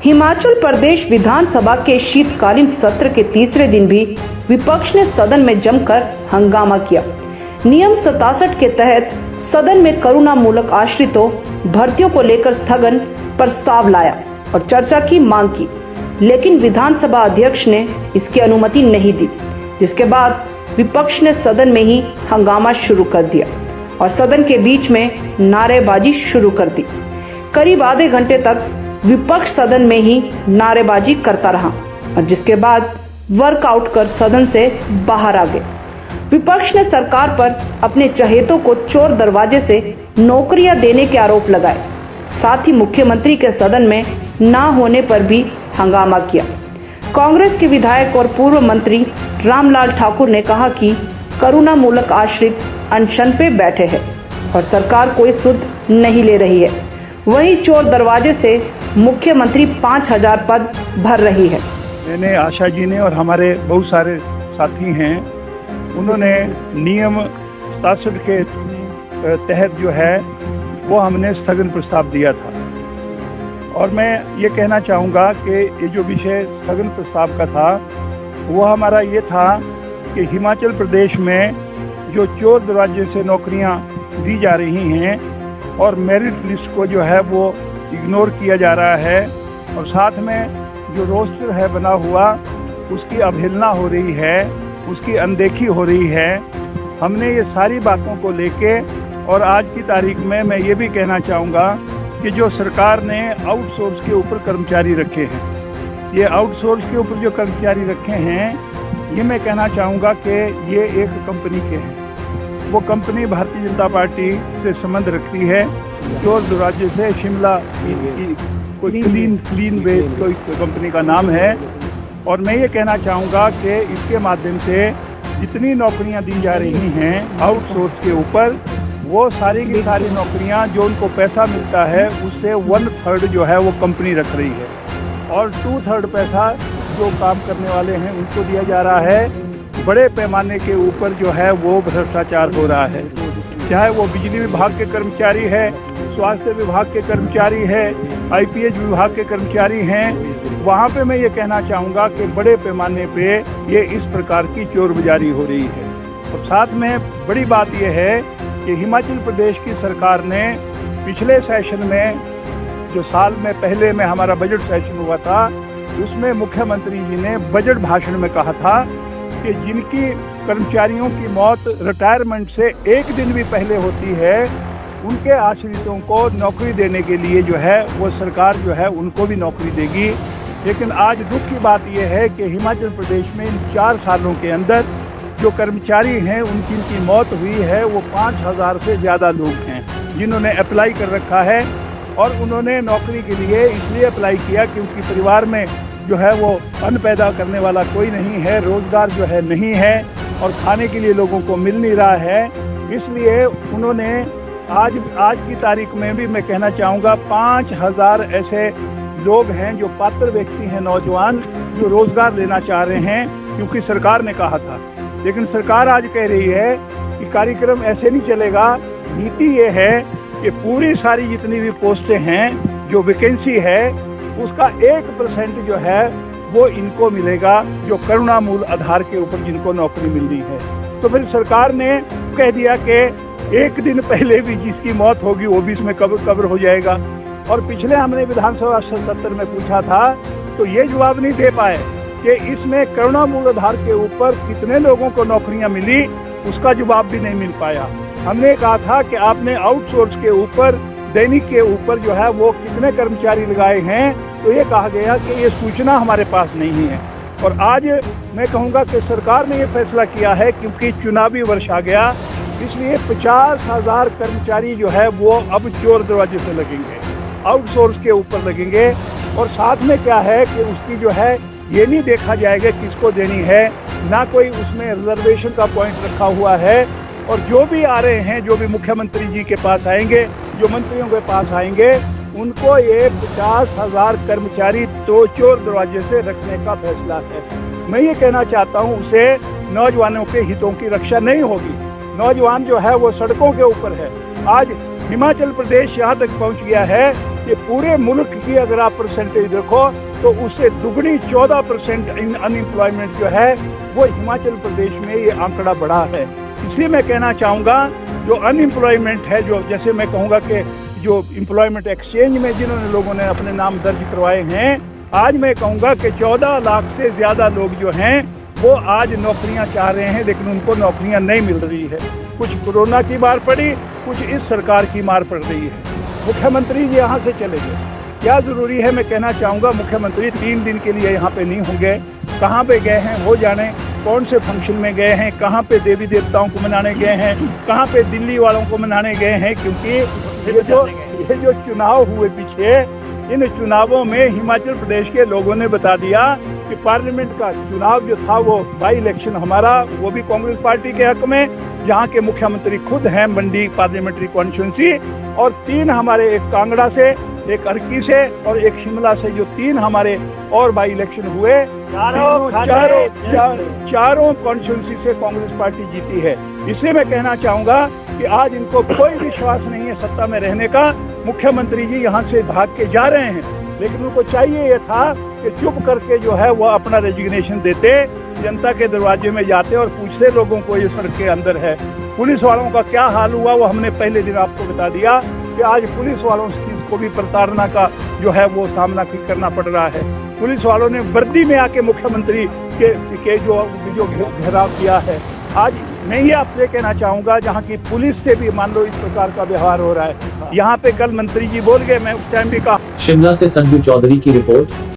हिमाचल प्रदेश विधानसभा के शीतकालीन सत्र के तीसरे दिन भी विपक्ष ने सदन में जमकर हंगामा किया। नियम 67 के तहत सदन में करुणामूलक आश्रितों भर्तियों को लेकर स्थगन प्रस्ताव लाया और चर्चा की मांग की, लेकिन विधानसभा अध्यक्ष ने इसकी अनुमति नहीं दी, जिसके बाद विपक्ष ने सदन में ही हंगामा शुरू कर दिया और सदन के बीच में नारेबाजी शुरू कर दी। करीब आधे घंटे तक विपक्ष सदन में ही नारेबाजी करता रहा और जिसके बाद वर्कआउट कर सदन से बाहर आ गए। विपक्ष ने सरकार पर अपने चहेतों को चोर दरवाजे से नौकरियां देने के आरोप लगाए, साथ ही मुख्यमंत्री के सदन में ना होने पर भी हंगामा किया। कांग्रेस के विधायक और पूर्व मंत्री रामलाल ठाकुर ने कहा कि करुणामूलक आश्रित अनशन पे बैठे हैं और सरकार कोई सुध नहीं ले रही है, वहीं चोर दरवाजे से मुख्यमंत्री 5000 पद भर रही है। मैंने आशा जी ने और हमारे बहुत सारे साथी हैं, उन्होंने नियम 67 के तहत जो है वो हमने स्थगन प्रस्ताव दिया था। और मैं ये कहना चाहूँगा कि ये जो विषय स्थगन प्रस्ताव का था वो हमारा ये था कि हिमाचल प्रदेश में जो चोर दरवाजे से नौकरियां दी जा रही हैं और मेरिट लिस्ट को जो है वो इग्नोर किया जा रहा है और साथ में जो रोस्टर है बना हुआ उसकी अवहेलना हो रही है, उसकी अनदेखी हो रही है। हमने ये सारी बातों को लेके और आज की तारीख में मैं ये भी कहना चाहूँगा कि जो सरकार ने आउटसोर्स के ऊपर कर्मचारी रखे हैं, ये आउटसोर्स के ऊपर जो कर्मचारी रखे हैं, ये मैं कहना चाहूँगा कि ये एक कंपनी के हैं। वो कंपनी भारतीय जनता पार्टी से संबंध रखती है। चोर दरवाजे से शिमला की कोई क्लीन वे कोई कंपनी का नाम है। और मैं ये कहना चाहूँगा कि इसके माध्यम से जितनी नौकरियाँ दी जा रही हैं आउटसोर्स के ऊपर, वो सारी की सारी नौकरियाँ जो उनको पैसा मिलता है उससे 1/3 जो है वो कंपनी रख रही है और 2/3 पैसा जो काम करने वाले हैं उनको दिया जा रहा है। बड़े पैमाने के ऊपर जो है वो भ्रष्टाचार हो रहा है, चाहे वो बिजली विभाग के कर्मचारी है, स्वास्थ्य विभाग के कर्मचारी है, IPS विभाग के कर्मचारी हैं। वहाँ पे मैं ये कहना चाहूँगा कि बड़े पैमाने पे ये इस प्रकार की चोर बाजारी हो रही है। और साथ में बड़ी बात यह है कि हिमाचल प्रदेश की सरकार ने पिछले सेशन में जो साल में पहले में हमारा बजट सेशन हुआ था, उसमें मुख्यमंत्री जी ने बजट भाषण में कहा था कि जिनकी कर्मचारियों की मौत रिटायरमेंट से एक दिन भी पहले होती है, उनके आश्रितों को नौकरी देने के लिए जो है वो सरकार जो है उनको भी नौकरी देगी। लेकिन आज दुख की बात यह है कि हिमाचल प्रदेश में इन 4 सालों के अंदर जो कर्मचारी हैं उनकी मौत हुई है, वो 5000 से ज़्यादा लोग हैं जिन्होंने अप्लाई कर रखा है। और उन्होंने नौकरी के लिए इसलिए अप्लाई किया क्योंकि परिवार में जो है वो अन्न पैदा करने वाला कोई नहीं है, रोजगार जो है नहीं है और खाने के लिए लोगों को मिल नहीं रहा है। इसलिए उन्होंने आज की तारीख में भी मैं कहना चाहूँगा 5000 ऐसे लोग हैं जो पात्र व्यक्ति हैं, नौजवान जो रोजगार लेना चाह रहे हैं क्योंकि सरकार ने कहा था। लेकिन सरकार आज कह रही है कि कार्यक्रम ऐसे नहीं चलेगा। नीति ये है कि पूरी सारी जितनी भी पोस्टें हैं, जो वैकेंसी है, उसका 1% जो है वो इनको मिलेगा, जो करुणामूल आधार के ऊपर जिनको नौकरी मिल रही है। तो फिर सरकार ने कह दिया कि एक दिन पहले भी जिसकी मौत होगी वो भी इसमें कवर हो जाएगा। और पिछले हमने विधानसभा सत्र में पूछा था तो ये जवाब नहीं दे पाए कि इसमें करुणामूल आधार के ऊपर कितने लोगों को नौकरियां मिली, उसका जवाब भी नहीं मिल पाया। हमने कहा था कि आपने आउटसोर्स के ऊपर, दैनिक के ऊपर जो है वो कितने कर्मचारी लगाए हैं, तो ये कहा गया कि ये सूचना हमारे पास नहीं है। और आज मैं कहूँगा कि सरकार ने ये फैसला किया है क्योंकि चुनावी वर्ष आ गया, इसलिए 50,000 कर्मचारी जो है वो अब चोर दरवाजे से लगेंगे, आउटसोर्स के ऊपर लगेंगे। और साथ में क्या है कि उसकी जो है ये नहीं देखा जाएगा किसको देनी है, ना कोई उसमें रिजर्वेशन का पॉइंट रखा हुआ है। और जो भी आ रहे हैं, जो भी मुख्यमंत्री जी के पास आएंगे, जो मंत्रियों के पास आएंगे, उनको ये 50,000 कर्मचारी तो चोर दरवाजे से रखने का फैसला है। मैं ये कहना चाहता हूँ उसे नौजवानों के हितों की रक्षा नहीं होगी। नौजवान जो है वो सड़कों के ऊपर है। आज हिमाचल प्रदेश यहाँ तक पहुँच गया है कि पूरे मुल्क की अगर आप परसेंटेज देखो तो उससे दुगनी 14% अनएम्प्लॉयमेंट जो है वो हिमाचल प्रदेश में ये आंकड़ा बढ़ा है। इसलिए मैं कहना चाहूँगा जो अनएम्प्लॉयमेंट है, जो जैसे मैं कहूँगा कि जो एम्प्लॉयमेंट एक्सचेंज में जिन्होंने लोगों ने अपने नाम दर्ज करवाए हैं, आज मैं कहूँगा कि 14 लाख से ज़्यादा लोग जो हैं वो आज नौकरियां चाह रहे हैं, लेकिन उनको नौकरियां नहीं मिल रही है। कुछ कोरोना की मार पड़ी, कुछ इस सरकार की मार पड़ रही है। मुख्यमंत्री जी यहाँ से चले गए, क्या ज़रूरी है? मैं कहना चाहूँगा मुख्यमंत्री 3 दिन के लिए यहाँ पे नहीं होंगे। कहाँ पे गए हैं वो जाने, कौन से फंक्शन में गए हैं, कहाँ पे देवी देवताओं को मनाने गए हैं, कहाँ पे दिल्ली वालों को मनाने गए हैं। क्योंकि ये जो चुनाव हुए पीछे, इन चुनावों में हिमाचल प्रदेश के लोगों ने बता दिया कि पार्लियामेंट का चुनाव जो था वो बाई इलेक्शन हमारा, वो भी कांग्रेस पार्टी के हक में, जहाँ के मुख्यमंत्री खुद हैं मंडी पार्लियामेंट्री कॉन्स्टिट्यूंसी, और 3 हमारे, एक कांगड़ा से, एक अर्की से और एक शिमला से, जो 3 हमारे और बाई इलेक्शन हुए, चारों कॉन्स्टिट्यूंसी से कांग्रेस पार्टी जीती है। इसलिए मैं कहना चाहूँगा कि आज इनको कोई विश्वास नहीं है सत्ता में रहने का। मुख्यमंत्री जी यहाँ से भाग के जा रहे हैं, लेकिन उनको चाहिए ये था कि चुप करके जो है वो अपना रेजिग्नेशन देते, जनता के दरवाजे में जाते और पूछते लोगों को ये सड़क के अंदर है। पुलिस वालों का क्या हाल हुआ वो हमने पहले दिन आपको बता दिया कि आज पुलिस वालों को भी प्रताड़ना का जो है वो सामना करना पड़ रहा है। पुलिस वालों ने वर्दी में आके मुख्यमंत्री के जो घेराव किया है। आज मैं ये आपसे कहना चाहूँगा, जहाँ की पुलिस से भी मान लो इस प्रकार का व्यवहार हो रहा है। यहाँ पे कल मंत्री जी बोल गए, मैं उस टाइम भी कहा। शिमला से संजू चौधरी की रिपोर्ट।